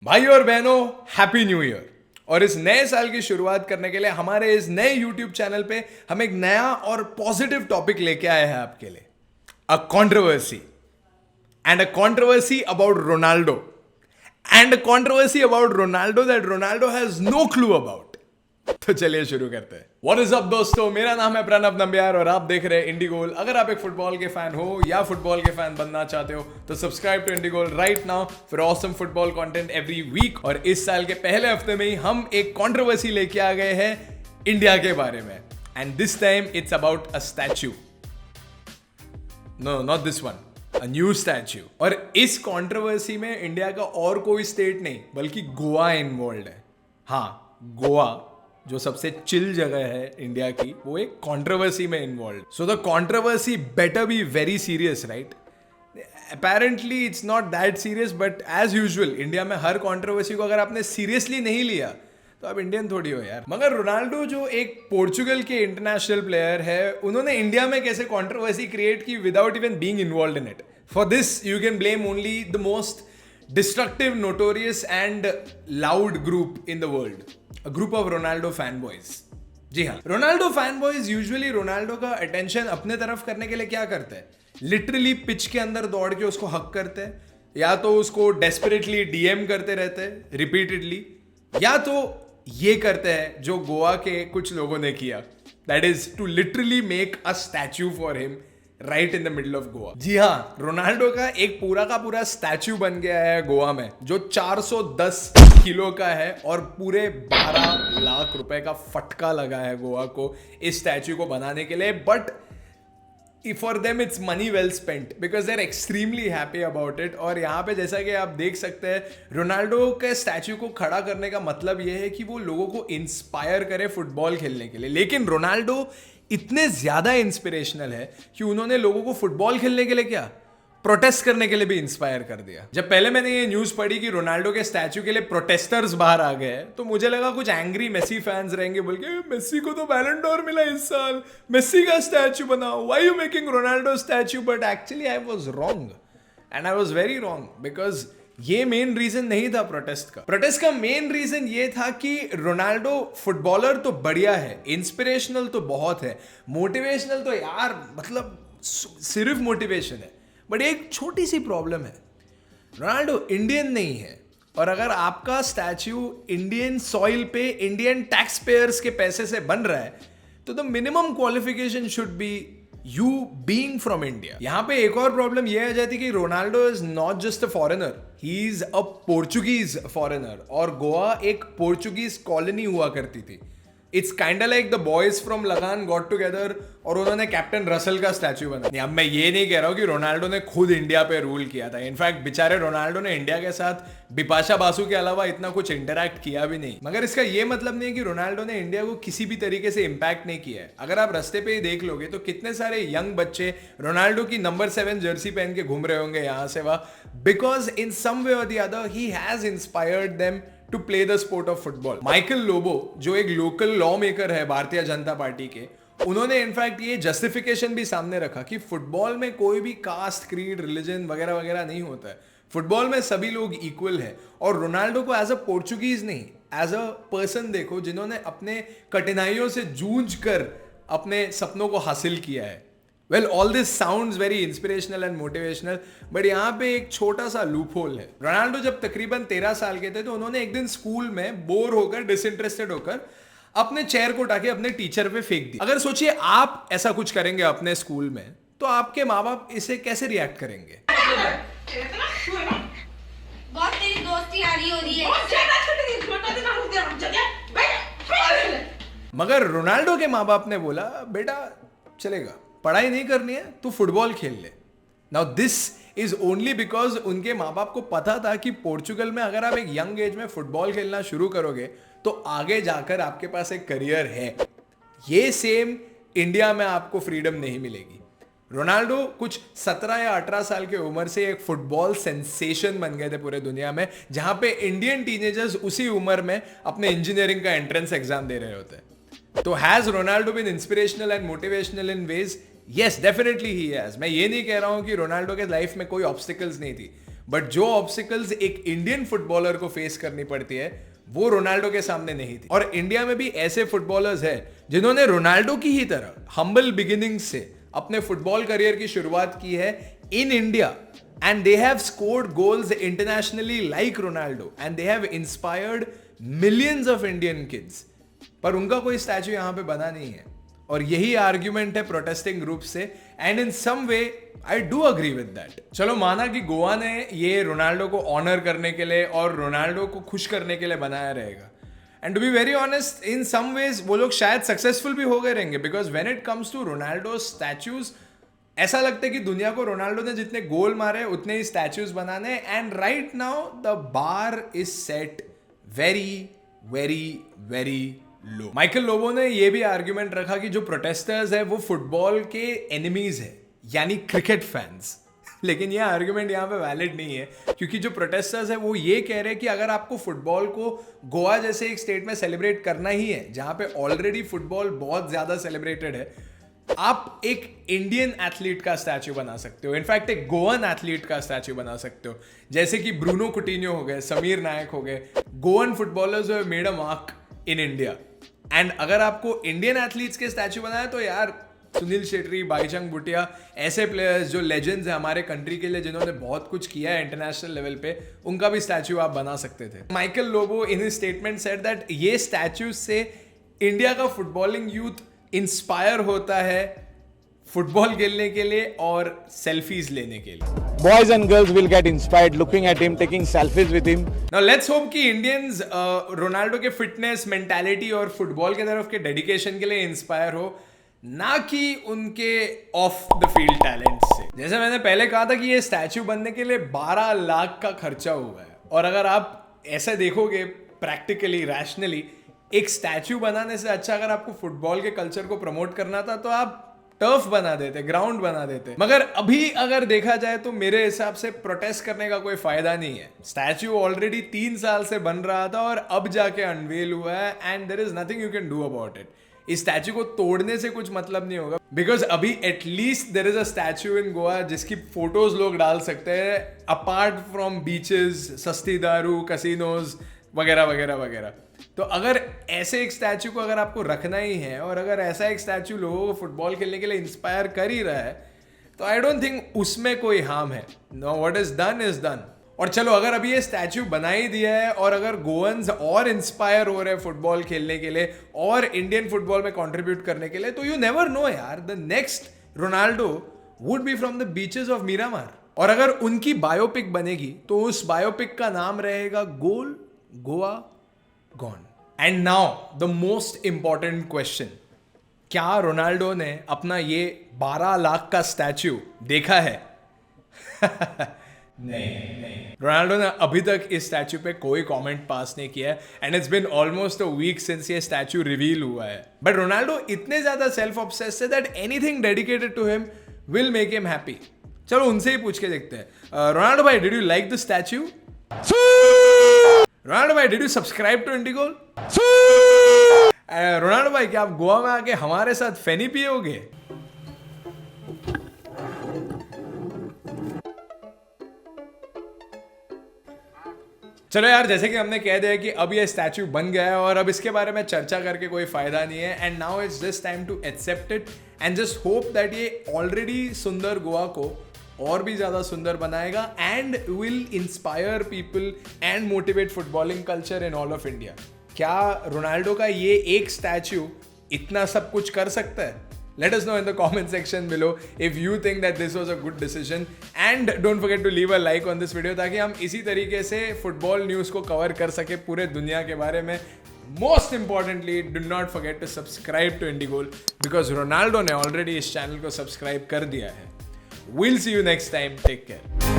भाई और बहनों, हैप्पी न्यू ईयर। और इस नए साल की शुरुआत करने के लिए हमारे इस नए यूट्यूब चैनल पे हम एक नया और पॉजिटिव टॉपिक लेके आए हैं आपके लिए, a controversy and a controversy about Ronaldo and a controversy about Ronaldo that Ronaldo has no clue about. तो चलिए शुरू करते हैं। व्हाट इज अप दोस्तों, मेरा नाम है प्रणव नंबियार और आप देख रहे हैं इंडिगोल। अगर आप एक फुटबॉल के फैन हो या फुटबॉल के फैन बनना चाहते हो तो subscribe to Indigoal right now for awesome football content every week. और इस साल के पहले हफ्ते में ही हम एक कंट्रोवर्सी लेके आ गए हैं इंडिया के बारे में, and this time it's about a statue. No, not this one, a new statue. और इस कंट्रोवर्सी में इंडिया का और कोई स्टेट नहीं बल्कि गोवा इन्वॉल्व है। हाँ, गोवा जो सबसे चिल जगह है इंडिया की, वो एक कंट्रोवर्सी में involve. So the controversy better be very serious, right? Apparently it's not that serious, but as usual India में हर कंट्रोवर्सी को अगर आपने सीरियसली नहीं लिया तो आप इंडियन थोड़ी हो यार। मगर रोनाल्डो जो एक पोर्चुगल के इंटरनेशनल प्लेयर है, उन्होंने इंडिया में कैसे कंट्रोवर्सी क्रिएट की without even being involve in it? For this you can blame only the most destructive, notorious and loud group in the world, a group of Ronaldo fanboys. जी हाँ, Ronaldo fan boys usually Ronaldo का attention अपने तरफ करने के लिए क्या करते हैं? लिटरली पिच के अंदर दौड़ के उसको हक करते हैं, या तो उसको डेस्परेटली डीएम करते रहते हैं रिपीटेडली, या तो ये करते हैं जो गोवा के कुछ लोगों ने किया, that is to literally make a statue for him right in the middle of Goa. जी हाँ, रोनाल्डो का एक पूरा का पूरा स्टैच्यू बन गया है गोवा में, जो 410 किलो का है और पूरे 12 लाख रुपए का फटका लगा है गोवा को इस स्टैच्यू को बनाने के लिए। But for them it's money well spent because they are extremely happy about it. और यहाँ पे जैसा कि आप देख सकते हैं, रोनाल्डो के स्टैच्यू को खड़ा करने का मतलब ये है कि वो लोगों को इंस्पायर करे फुटबॉल खेलने के लिए। लेकिन रोनाल्डो इतने ज्यादा इंस्पिरेशनल है कि उन्होंने लोगों को फुटबॉल खेलने के लिए क्या, प्रोटेस्ट करने के लिए भी इंस्पायर कर दिया। जब पहले मैंने ये न्यूज पढ़ी कि रोनाल्डो के स्टैच्यू के लिए प्रोटेस्टर्स बाहर आ गए, तो मुझे लगा कुछ एंग्री मेसी फैंस रहेंगे बोल के, मेसी को तो बैलन डोर मिला इस साल, मेसी का स्टैच्यू बनाओ, why you making Ronaldo statue? But actually I was wrong and I was very wrong, because ये मेन रीजन नहीं था प्रोटेस्ट का। प्रोटेस्ट का मेन रीजन ये था कि रोनाल्डो फुटबॉलर तो बढ़िया है, इंस्पिरेशनल तो बहुत है, मोटिवेशनल तो यार मतलब सिर्फ मोटिवेशन है, बट एक छोटी सी प्रॉब्लम है, रोनाल्डो इंडियन नहीं है। और अगर आपका स्टैच्यू इंडियन सॉइल पे इंडियन टैक्स पेयर्स के पैसे से बन रहा है, तो the minimum qualification should be you being from India. यहां पे एक और प्रॉब्लम यह आ जाती कि Ronaldo is not just a foreigner, he is a Portuguese foreigner, और गोवा एक पोर्चुगीज कॉलोनी हुआ करती थी। It's kind like the boys from लगान गॉट टुगेदर और उन्होंने कैप्टन रसल का स्टैच्यू बनाया। अब मैं ये नहीं कह रहा हूं कि रोनाल्डो ने खुद इंडिया पे रूल किया था। इनफैक्ट बेचारे रोनाल्डो ने इंडिया के साथ बिपाशा बासु के अलावा इतना कुछ इंटरैक्ट किया भी नहीं। मगर इसका ये मतलब नहीं कि रोनाल्डो ने इंडिया को किसी भी तरीके से इंपैक्ट नहीं किया है। अगर आप रास्ते पे ही देख लोगे तो कितने सारे यंग बच्चे रोनाल्डो की नंबर 7 जर्सी पहन के घूम रहे होंगे यहाँ से वहां, बिकॉज इन सम वे और the other he has inspired them to play the sport of football. Michael Lobo जो एक लोकल लॉ मेकर है भारतीय जनता पार्टी के, उन्होंने इनफैक्ट ये जस्टिफिकेशन भी सामने रखा कि फुटबॉल में कोई भी कास्ट, क्रीड, रिलीजन वगैरह वगैरह नहीं होता है, फुटबॉल में सभी लोग इक्वल है। और रोनाल्डो को एज अ पोर्चुगीज नहीं, एज अ पर्सन देखो जिन्होंने अपने कठिनाइयों से जूझ कर अपने सपनों को हासिल किया है। Well, all this sounds very inspirational and motivational, but यहाँ पे एक छोटा सा लूप होल है। रोनाल्डो जब तकरीबन 13 साल के थे तो उन्होंने एक दिन स्कूल में बोर होकर, डिसइंटरेस्टेड होकर अपने चेयर को उठा के अपने टीचर पे फेंक दिया। अगर सोचिए आप ऐसा कुछ करेंगे अपने स्कूल में, तो आपके माँ बाप इसे कैसे रिएक्ट करेंगे? बहुत तेरी दोस्ती यारी हो रही है। मगर रोनाल्डो के माँ बाप ने बोला, बेटा चलेगा, पढ़ाई नहीं करनी है तो फुटबॉल खेल ले। Now this is only because उनके माँ बाप को पता था कि पोर्चुगल में अगर आप एक यंग एज में फुटबॉल खेलना शुरू करोगे तो आगे जाकर आपके पास एक करियर है। ये सेम इंडिया में आपको फ्रीडम नहीं मिलेगी। रोनाल्डो कुछ 17 या 18 साल की उम्र से एक फुटबॉल सेंसेशन बन गए थे पूरे दुनिया में, जहां पे इंडियन टीनेजर्स उसी उम्र में अपने इंजीनियरिंग का एंट्रेंस एग्जाम दे रहे होते हैं। तो has Ronaldo been inspirational and motivational in ways? Yes, definitely he has. मैं ये नहीं कह रहा हूं कि रोनाल्डो के लाइफ में कोई ऑब्स्टिकल्स नहीं थी, बट जो ऑब्स्टिकल्स एक इंडियन फुटबॉलर को फेस करनी पड़ती है वो रोनाल्डो के सामने नहीं थी। और इंडिया में भी ऐसे फुटबॉलर्स हैं जिन्होंने रोनाल्डो की ही तरह हम्बल बिगिनिंग्स से अपने फुटबॉल करियर की शुरुआत की है in India, and they have scored goals internationally like Ronaldo, and they have inspired millions of Indian kids. पर उनका कोई स्टैचू यहाँ पे बना नहीं है और यही आर्ग्यूमेंट है प्रोटेस्टिंग ग्रुप से, and in some way I do agree with that. चलो माना कि गोवा ने ये रोनाल्डो को ऑनर करने के लिए और रोनाल्डो को खुश करने के लिए बनाया रहेगा, and to be very honest in some ways वो लोग शायद सक्सेसफुल भी हो गए रहेंगे, because when it comes to Ronaldo statues ऐसा लगता है कि दुनिया को रोनाल्डो ने जितने गोल मारे उतने ही स्टैचूज बनाने, and right now the bar is set very very very low. Michael Lobo ने यह भी आर्ग्यूमेंट रखा कि जो प्रोटेस्टर्स है वो फुटबॉल के एनिमीज है, यानी क्रिकेट फैंस। लेकिन यह आर्ग्यूमेंट यहाँ पे वैलिड नहीं है, क्योंकि जो प्रोटेस्टर्स है वो ये कह रहे हैं कि अगर आपको फुटबॉल को गोवा जैसे एक स्टेट में सेलिब्रेट करना ही है जहां पे ऑलरेडी फुटबॉल बहुत ज्यादा सेलिब्रेटेड है, आप एक इंडियन एथलीट का स्टैचू बना सकते हो, इनफैक्ट एक गोवन एथलीट का स्टैचू बना सकते हो, जैसे कि ब्रूनो कुटिन्यो हो गए, समीर नायक हो गए, Goan footballers have made a mark in India. And अगर आपको इंडियन एथलीट्स के स्टैचू बनाए तो यार सुनील शेट्टी, बाईचंग भूटिया, ऐसे प्लेयर्स जो लेजेंड्स हैं हमारे कंट्री के लिए, जिन्होंने बहुत कुछ किया है इंटरनेशनल लेवल पे, उनका भी स्टैचू आप बना सकते थे। Michael Lobo in his statement said that ये स्टैचू से इंडिया का फुटबॉलिंग यूथ इंस्पायर होता है फुटबॉल खेलने के लिए और सेल्फीज लेने के लिए। Boys and girls will get inspired looking at him, taking selfies with him. Now let's hope कि इंडियंस रोनाल्डो के फिटनेस, मेंटालिटी और फुटबॉल के तरफ के डेडिकेशन के लिए इंस्पायर हो, ना कि उनके ऑफ द फील्ड टैलेंट से। जैसे मैंने पहले कहा था कि ये स्टैचू बनने के लिए 12 लाख का खर्चा हुआ है, और अगर आप ऐसे देखोगे प्रैक्टिकली, रैशनली, एक स्टैचू बनाने से अच्छा अगर आपको फुटबॉल के कल्चर को प्रमोट करना था तो आप टर्फ बना देते, ग्राउंड बना देते। मगर अभी अगर देखा जाए तो मेरे हिसाब से प्रोटेस्ट करने का कोई फायदा नहीं है। स्टैचू ऑलरेडी 3 साल से बन रहा था और अब जाके अनवेल हुआ है, and there is nothing you can do about it. इस स्टैचू को तोड़ने से कुछ मतलब नहीं होगा, बिकॉज अभी at least there is a statue in Goa जिसकी फोटोज लोग डाल सकते हैं, अपार्ट फ्रॉम बीचेस, सस्ती दारू, कसिनोज वगैरह वगैरह वगैरह। तो अगर ऐसे एक स्टैचू को अगर आपको रखना ही है, और अगर ऐसा एक स्टैचू लोगों को फुटबॉल खेलने के लिए इंस्पायर कर ही रहा है, तो आई डोंट थिंक उसमें कोई हार्म है। No, what is done. और चलो अगर अभी ये स्टैचू बना ही दिया है और अगर गोवंस और इंस्पायर हो रहे हैं फुटबॉल खेलने के लिए और इंडियन फुटबॉल में कंट्रीब्यूट करने के लिए, तो यू नेवर नो यार, the next Ronaldo would be from the beaches of Miramar. और अगर उनकी बायोपिक बनेगी तो उस बायोपिक का नाम रहेगा goal Goa gone. And now the most important question, क्या रोनाल्डो ने अपना ये 12 लाख का स्टैचू देखा है? नहीं। रोनाल्डो ने अभी तक इस स्टैचू पे कोई कमेंट पास नहीं किया है, and it's been almost a week since ये स्टैचू रिवील हुआ है। बट रोनाल्डो इतने ज्यादा सेल्फ ऑब्सेस्ड है that anything dedicated to him will make him happy. चलो उनसे ही पूछ के देखते हैं। रोनाल्डो भाई, did you like the statue? Ronaldo भाई, did you subscribe to Indigoal? Ronaldo भाई, क्या आप गोवा में आके हमारे साथ फेनी पियोगे? चलो यार, जैसे कि हमने कह दिया कि अब ये स्टैचू बन गया है और अब इसके बारे में चर्चा करके कोई फायदा नहीं है, and now it's just time to accept it and just hope that ये ऑलरेडी सुंदर गोवा को और भी ज्यादा सुंदर बनाएगा and will inspire people and motivate footballing culture in all of India. क्या रोनाल्डो का ये एक स्टैचू इतना सब कुछ कर सकता है? Let us know in the comment section below if you think that this was a good decision, and don't forget to leave a like on this video ताकि हम इसी तरीके से फुटबॉल न्यूज़ को कवर कर सके पूरे दुनिया के बारे में। Most importantly, do not forget to subscribe to IndiGoal because Ronaldo ने already इस चैनल को सब्सक्राइब कर दिया है। We'll see you next time. Take care.